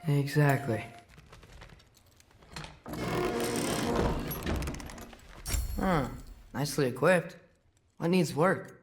Exactly. Nicely equipped. What needs work?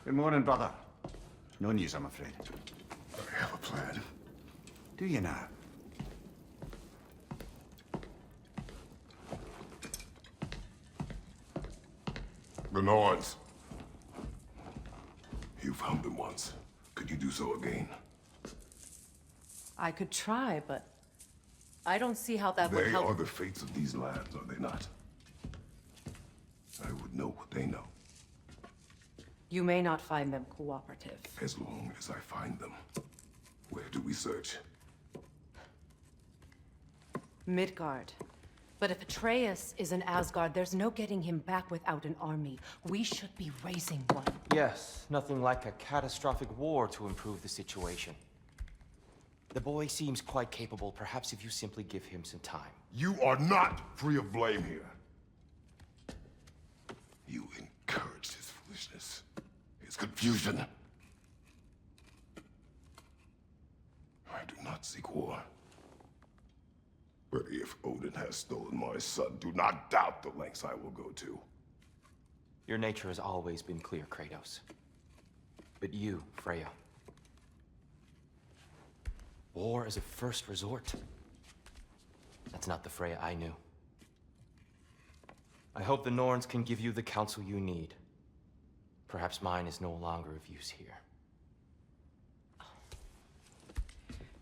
Good morning, brother. No news, I'm afraid. I have a plan. Do you now? The Norse. You found them once. Could you do so again? I could try, but I don't see how that would They help. are the fates of these lands, are they not? I would know what they know, You may not find them cooperative. as long as I find them. Where do we search? Midgard. But if Atreus is in Asgard, there's no getting him back without an army. We should be raising one. Yes, nothing like a catastrophic war to improve the situation. The boy seems quite capable, perhaps if you simply give him some time. You are not free of blame here. You encouraged his foolishness, his confusion. I do not seek war. But if Odin has stolen my son, do not doubt the lengths I will go to. Your nature has always been clear, Kratos. But you, Freya. War is a first resort. That's not the Freya I knew. I hope the Norns can give you the counsel you need. Perhaps mine is no longer of use here.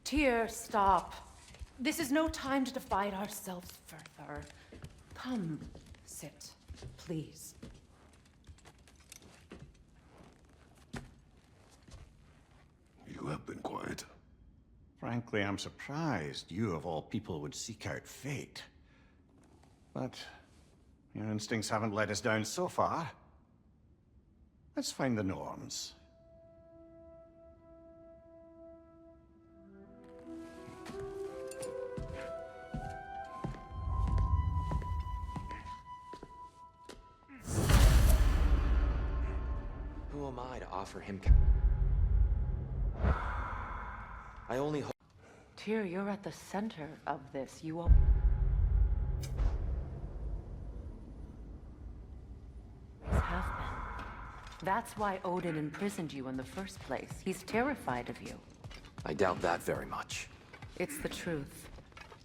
Tyr, stop. This is no time to divide ourselves further. Come, sit, please. You have been quiet. Frankly, I'm surprised you of all people would seek out fate. But your instincts haven't let us down so far. Let's find the Norns. Who am I to offer him? I only hope. Tyr, you're at the center of this. You always have been. That's why Odin imprisoned you in the first place. He's terrified of you. I doubt that very much. It's the truth.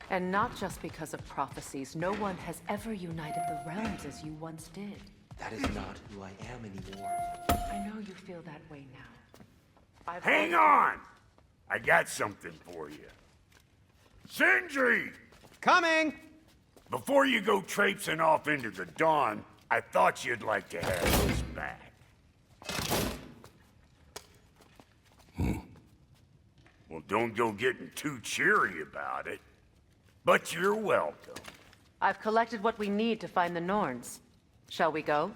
And not just because of prophecies. No one has ever united the realms as you once did. That is not who I am anymore. I know you feel that way now. Hang on! I got something for you. Sindri! Coming! Before you go traipsing off into the dawn, I thought you'd like to have this back. Well, don't go getting too cheery about it. But you're welcome. I've collected what we need to find the Norns. Shall we go?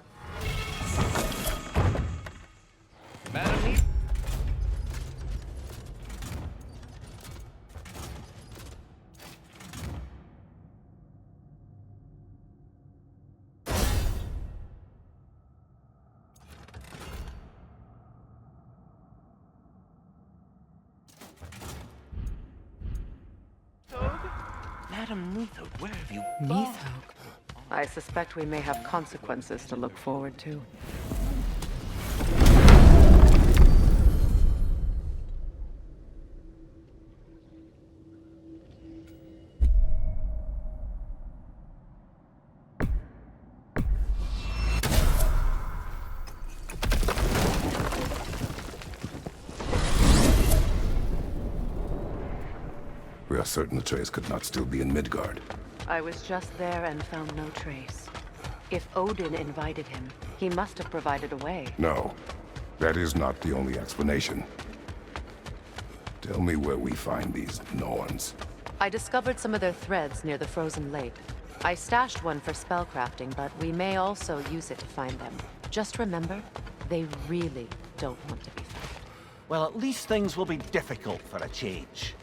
Madam Mythog, where have you Mythog. I suspect we may have consequences to look forward to. We are certain Atreus could not still be in Midgard. I was just there and found no trace. If Odin invited him, he must have provided a way. No, that is not the only explanation. Tell me where we find these Norns. I discovered some of their threads near the frozen lake. I stashed one for spellcrafting, but we may also use it to find them. Just remember, they really don't want to be found. Well, at least things will be difficult for a change.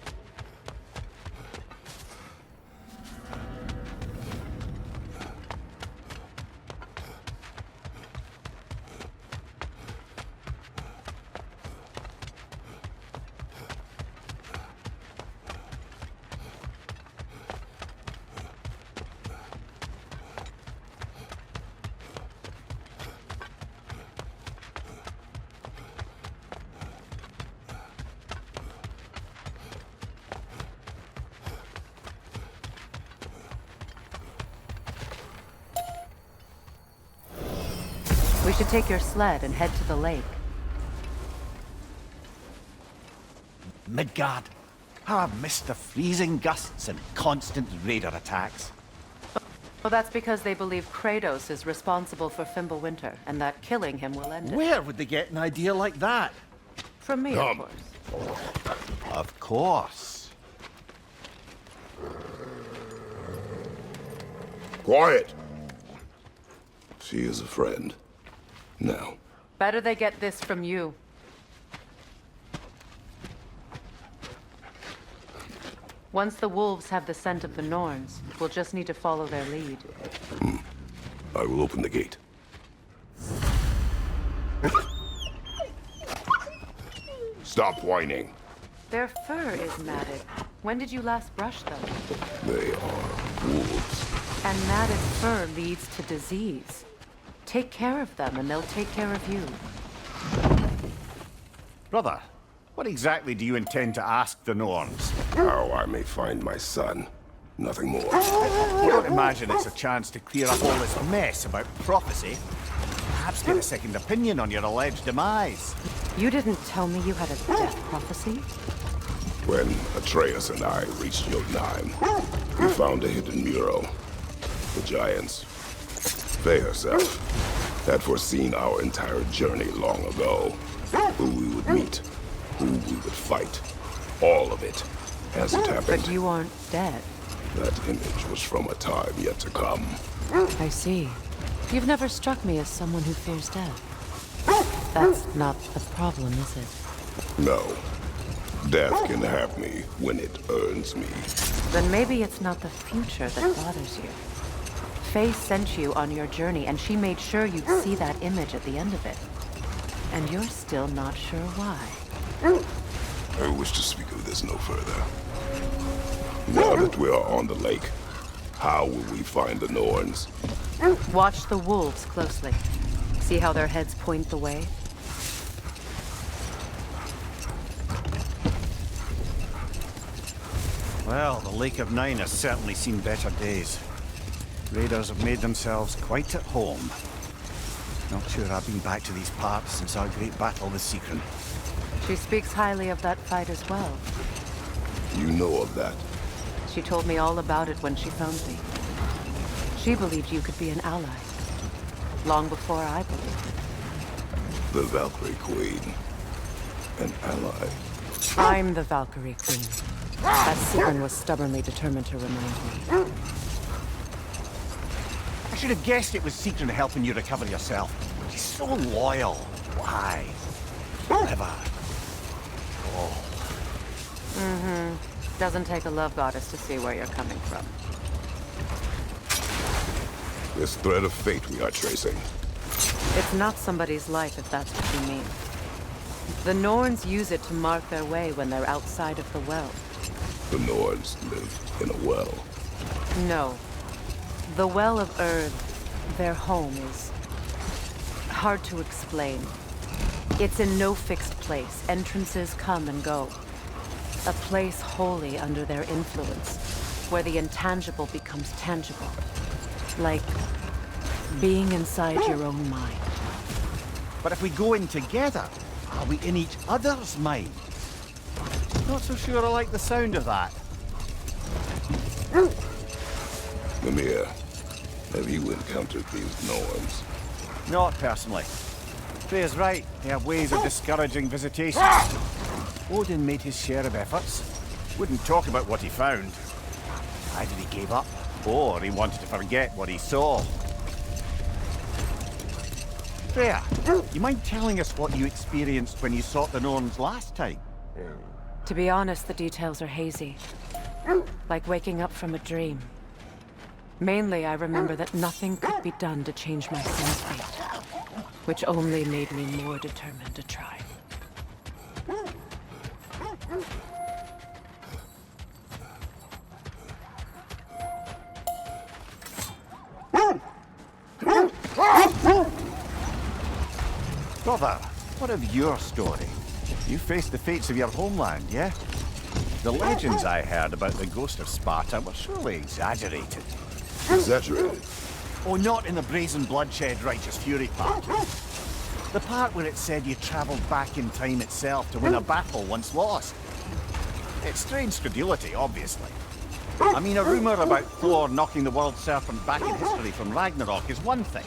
We should take your sled and head to the lake. Midgard. How I've missed the freezing gusts and constant raider attacks. Well, that's because they believe Kratos is responsible for Fimbulwinter, and that killing him will end it. Where would they get an idea like that? From me, Come. of course. Of course. Quiet! She is a friend. Now, Better they get this from you. Once the wolves have the scent of the Norns, we'll just need to follow their lead. I will open the gate. Stop whining. Their fur is matted. When did you last brush them? They are wolves. And matted fur leads to disease. Take care of them, and they'll take care of you. Brother, what exactly do you intend to ask the Norns? How I may find my son. Nothing more. You don't imagine it's a chance to clear up all this mess about prophecy? Perhaps get a second opinion on your alleged demise. You didn't tell me you had a death prophecy? When Atreus and I reached Jotunheim, we found a hidden mural. The giants, Freya herself, had foreseen our entire journey long ago. Who we would meet, who we would fight. All of it, as it happened. But you aren't dead. That image was from a time yet to come. I see. You've never struck me as someone who fears death. That's not the problem, is it? No. Death can have me when it earns me. Then maybe it's not the future that bothers you. Faye sent you on your journey, and she made sure you'd see that image at the end of it. And you're still not sure why. I wish to speak of this no further. Now that we are on the lake, how will we find the Norns? Watch the wolves closely. See how their heads point the way? Well, the Lake of Nine has certainly seen better days. Raiders have made themselves quite at home. Not sure I've been back to these parts since our great battle with Seekron. She speaks highly of that fight as well. You know of that. She told me all about it when she found me. She believed you could be an ally. Long before I believed it. The Valkyrie Queen. An ally. I'm the Valkyrie Queen. As Sigrun was stubbornly determined to remind me. I should have guessed it was Sigrun helping you recover yourself. She's so loyal. Why? Whatever. Doesn't take a love goddess to see where you're coming from. This thread of fate we are tracing. It's not somebody's life, if that's what you mean. The Norns use it to mark their way when they're outside of the well. The Norns live in a well. No. The Well of Erd, their home, is hard to explain. It's in no fixed place. Entrances come and go. A place wholly under their influence, where the intangible becomes tangible. Like being inside your own mind. But if we go in together, are we in each other's mind? Not so sure I like the sound of that. Mimir, have you encountered these Norns? Not personally. Freya's right. They have ways of discouraging visitation. Odin made his share of efforts. Wouldn't talk about what he found. Either he gave up, or he wanted to forget what he saw. Freya, you mind telling us what you experienced when you sought the Norns last time? To be honest, the details are hazy. Like waking up from a dream. Mainly, I remember that nothing could be done to change my son's fate. Which only made me more determined to try. Brother, what of your story? You faced the fates of your homeland, yeah? The legends I heard about the ghost of Sparta were surely exaggerated. Exaggerated. Oh, not in the brazen bloodshed righteous fury part. The part where it said you travelled back in time itself to win a battle once lost. It's strange credulity, obviously. I mean, a rumour about Thor knocking the world serpent back in history from Ragnarok is one thing.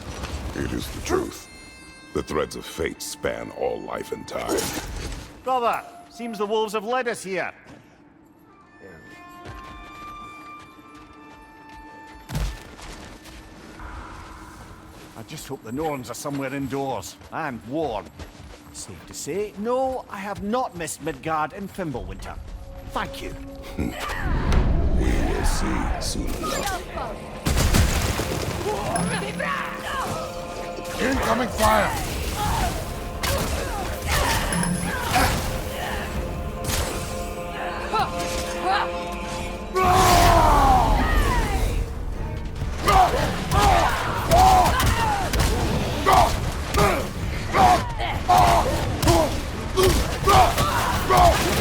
It is the truth. The threads of fate span all life and time. Brother, seems the wolves have led us here. I just hope the Norns are somewhere indoors, and warm. Safe to say, no, I have not missed Midgard in Fimbulwinter. Thank you. We will see soon enough. Incoming fire!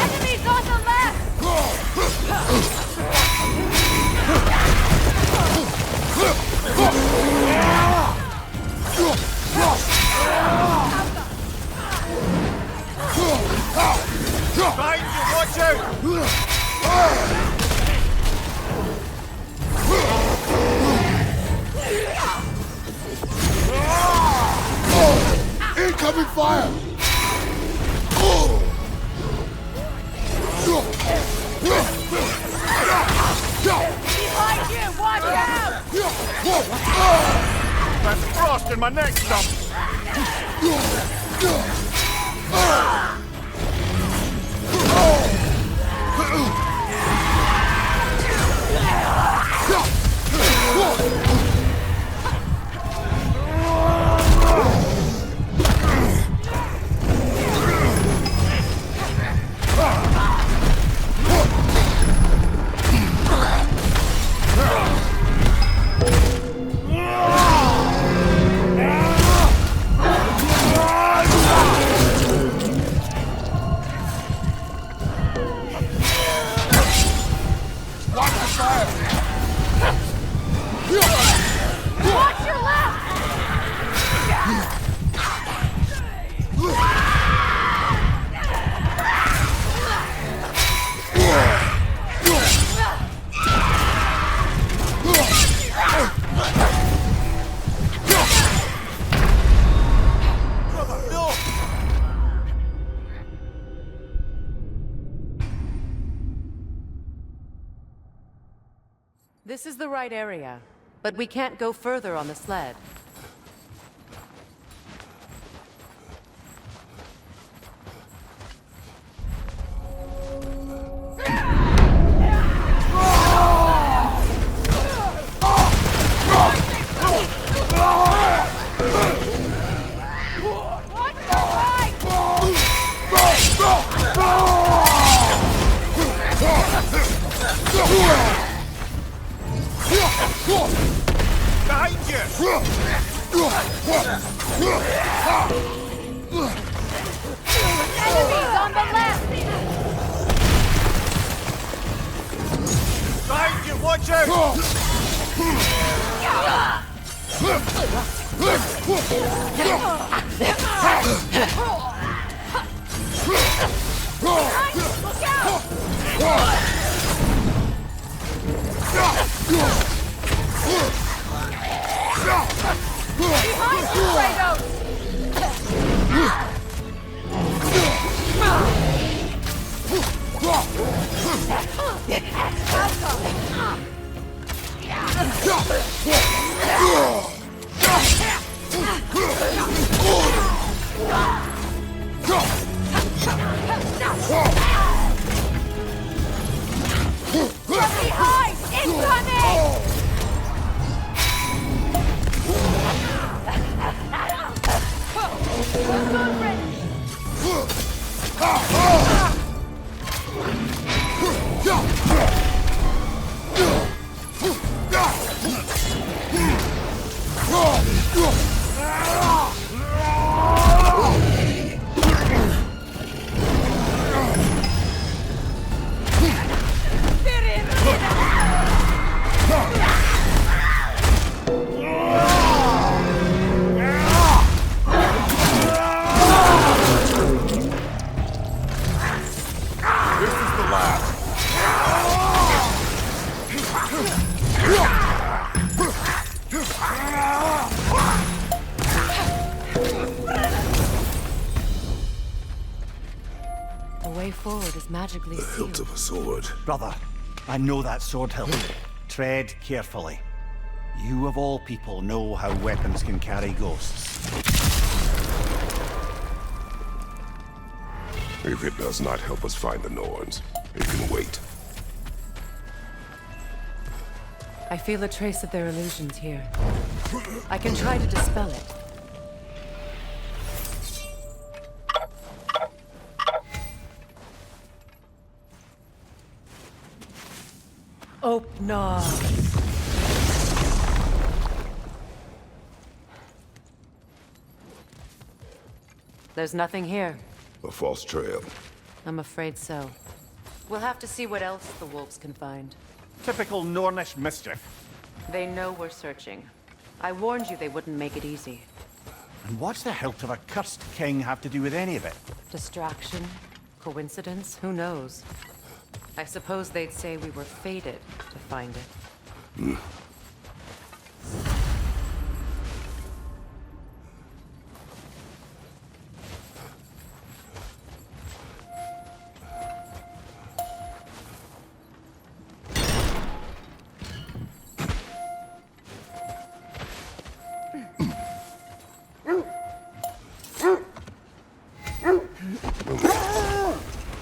Enemies on the left! Behind you, watch out! Incoming fire! Behind you! Watch out! That's frost in my neck stump! Watch your left! This is the right area, but we can't go further on the sled. Behind you! Enemies on the left! Behind you, watch out! Look out! Behind you, Kratos! From behind! Incoming! The way forward is magically The hilt sealed. of a sword. Brother, I know that sword hilt. Tread carefully. You of all people know how weapons can carry ghosts. If it does not help us find the Norns, it can wait. I feel a trace of their illusions here. I can try to dispel it. Oh, no. There's nothing here. A false trail. I'm afraid so. We'll have to see what else the wolves can find. Typical Nornish mischief. They know we're searching. I warned you they wouldn't make it easy. And what's the hilt of a cursed king have to do with any of it? Distraction? Coincidence? Who knows? I suppose they'd say we were fated to find it.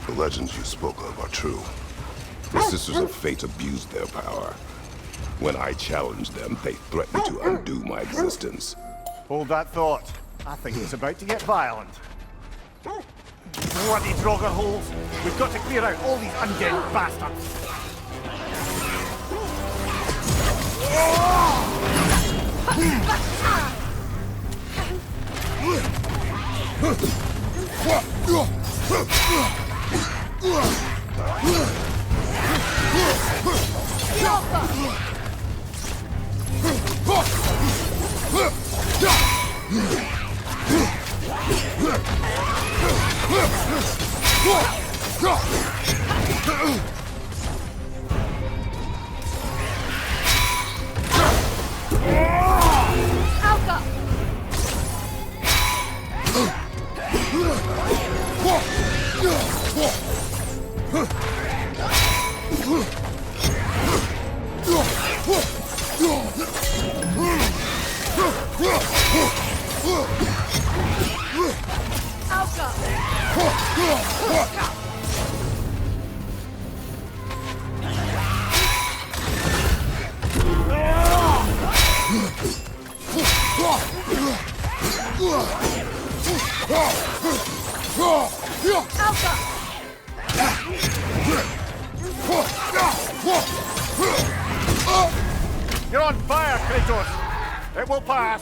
The legends you spoke of are true. The Sisters of Fate abused their power. When I challenged them, they threatened to undo my existence. Hold that thought. I think it's about to get violent. Bloody Draugr holes! We've got to clear out all these undead bastards! on fire, Kratos! It will pass!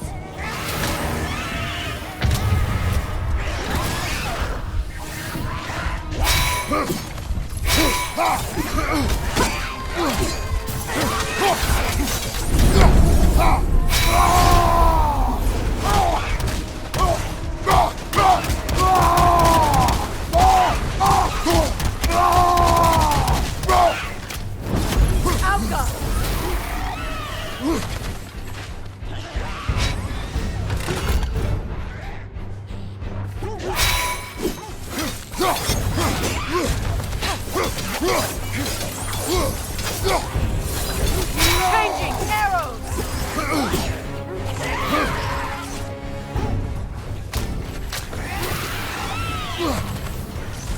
Changing arrows!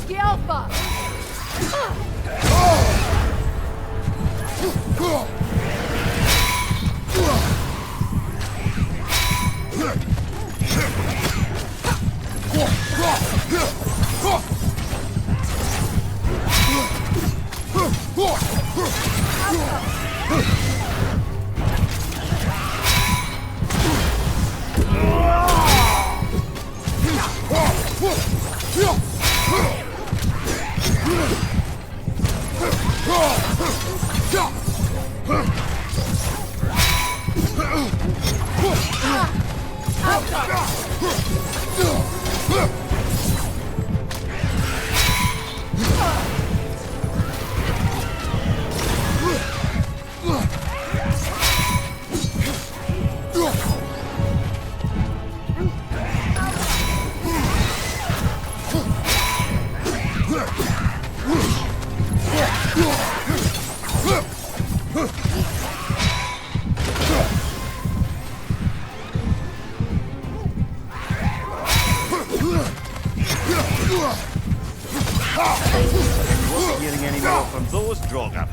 Scalpa! Wasn't getting any more from those Draugr.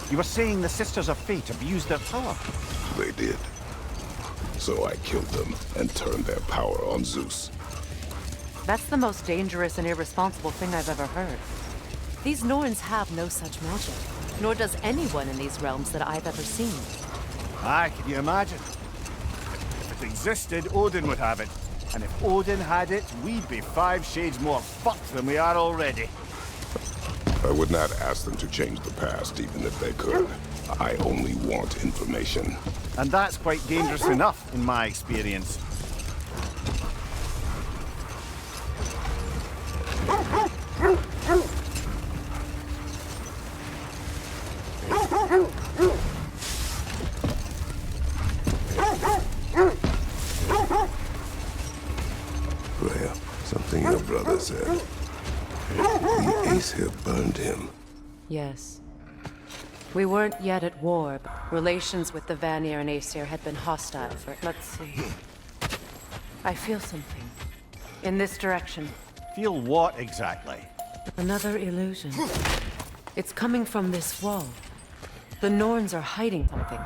You were saying the Sisters of Fate abused their power. They did. So I killed them and turned their power on Zeus. That's the most dangerous and irresponsible thing I've ever heard. These Norns have no such magic, nor does anyone in these realms that I've ever seen. Aye, can you imagine? If it existed, Odin would have it. And if Odin had it, we'd be 5 shades more fucked than we are already. I would not ask them to change the past, even if they could. I only want information. And that's quite dangerous enough, in my experience. Freya, something your brother said. The ace here burned him. Yes. We weren't yet at war, but relations with the Vanir and Aesir had been hostile for... Let's see. I feel something. In this direction. Feel what exactly? Another illusion. It's coming from this wall. The Norns are hiding something.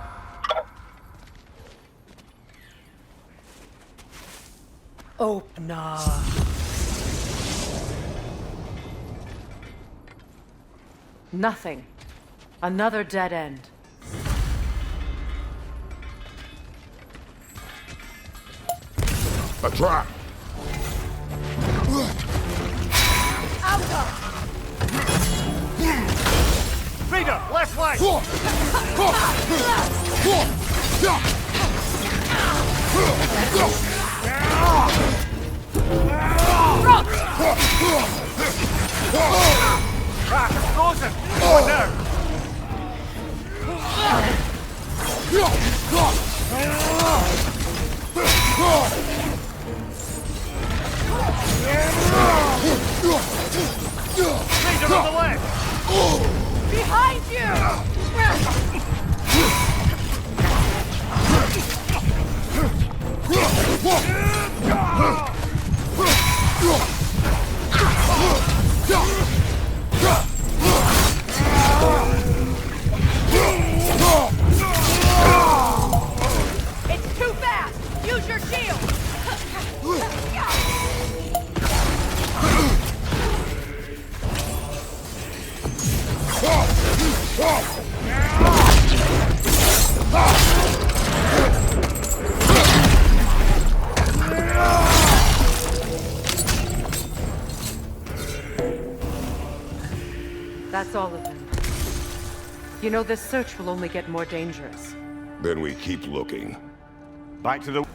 Opener. Nothing. Another dead end. A trap! Freya, left flank! Crack, it's frozen! Going there! Freya on the left! Behind you! It's too fast! Use your shield! That's all of them. You know, this search will only get more dangerous. Then we keep looking. Back to the...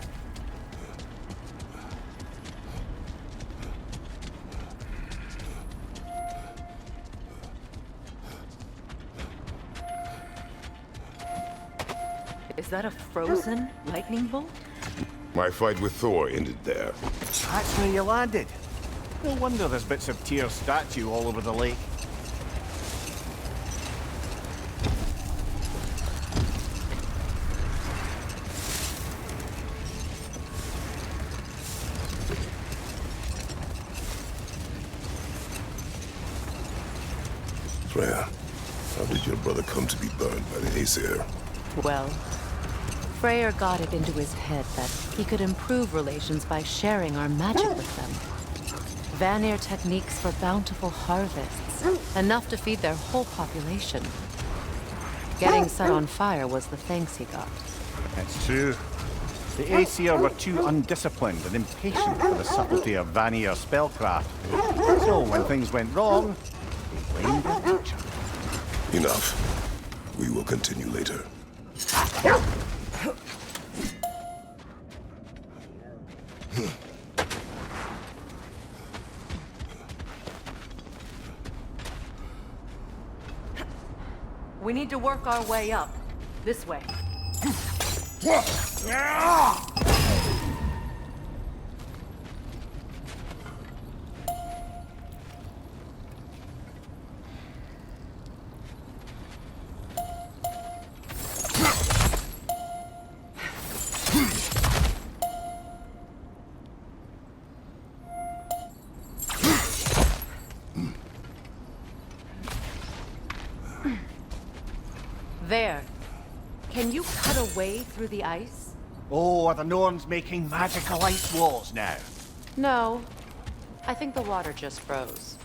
Is that a frozen lightning bolt? My fight with Thor ended there. That's where you landed. No wonder there's bits of Tyr's statue all over the lake. Freya, how did your brother come to be burned by the Aesir? Well, Freyr got it into his head that he could improve relations by sharing our magic with them. Vanir techniques for bountiful harvests, enough to feed their whole population. Getting set on fire was the thanks he got. It's true. The Aesir were too undisciplined and impatient for the subtlety of Vanir spellcraft. So when things went wrong, they blamed their teacher. Enough. We will continue later. We need to work our way up. This way. There. Can you cut a way through the ice? Oh, are the Norns making magical ice walls now? No. I think the water just froze.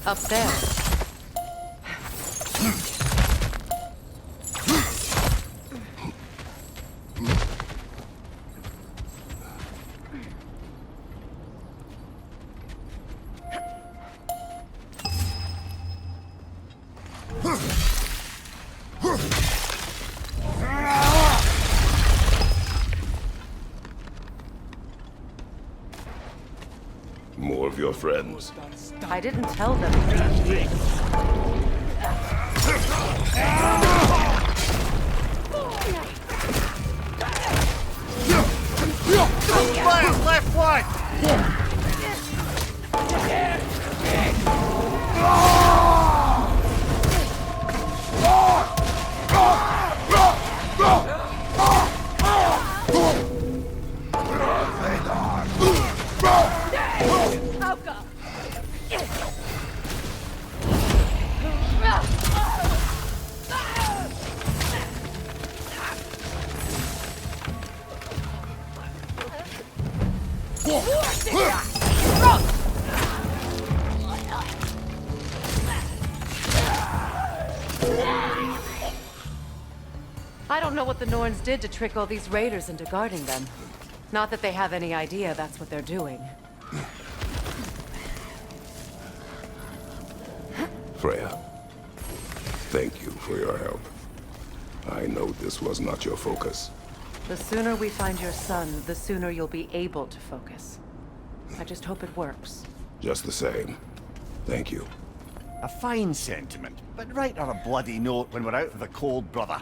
Up there. More of your friends. I didn't tell them to be here. Left flank! I don't know what the Norns did to trick all these raiders into guarding them. Not that they have any idea that's what they're doing. Freya, thank you for your help. I know this was not your focus. The sooner we find your son, the sooner you'll be able to focus. I just hope it works. Just the same, thank you. A fine sentiment, but write her a bloody note when we're out of the cold, brother.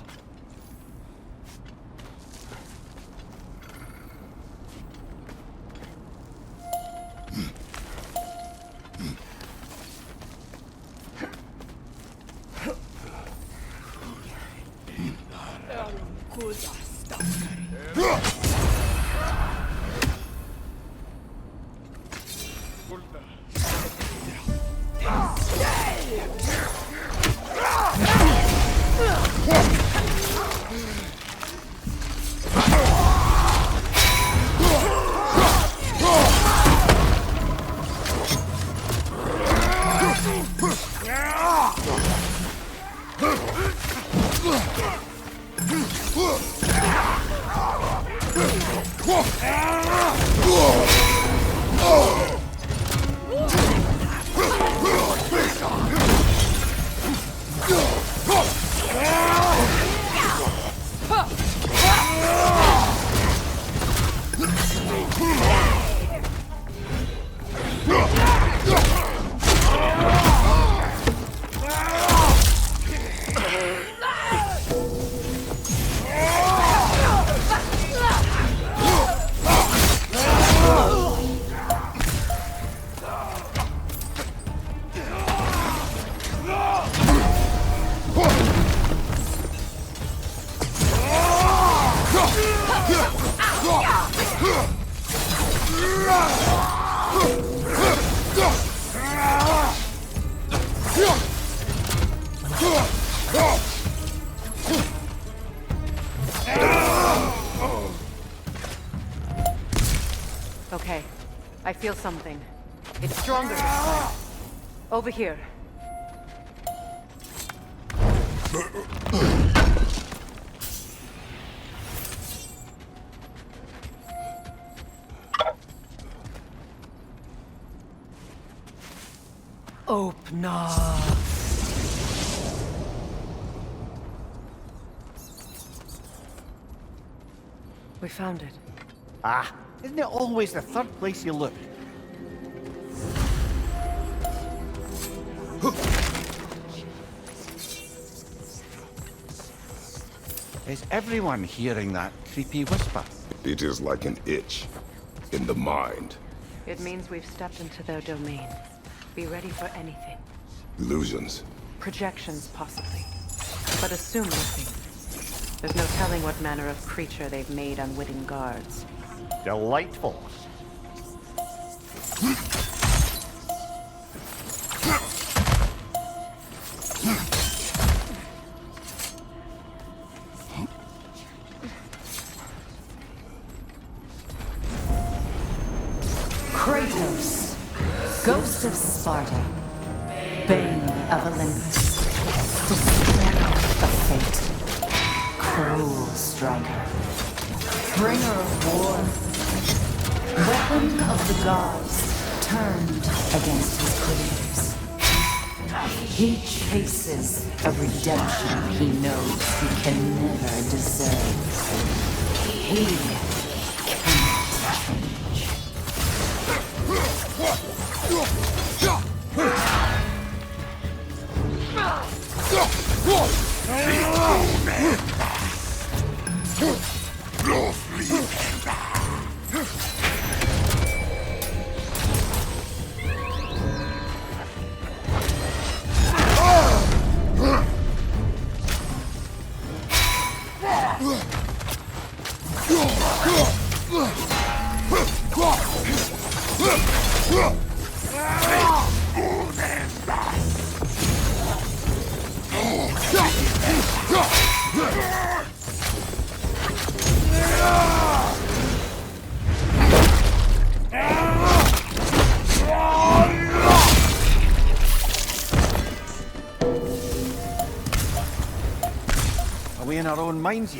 Okay, I feel something. It's stronger this time. Over here. Open up. We found it. Ah, isn't it always the third place you look? Is everyone hearing that creepy whisper? It is like an itch in the mind. It means we've stepped into their domain. Be ready for anything. Illusions. Projections, possibly. But assume nothing. There's no telling what manner of creature they've made unwitting guards. Delightful. Kratos, ghost of Sparta, bane of Olympus, destroyer of fate, cruel striker, bringer of war, weapon of the gods turned against his creators. He chases a redemption he knows he can never deserve. He cannot change. Are we in our own minds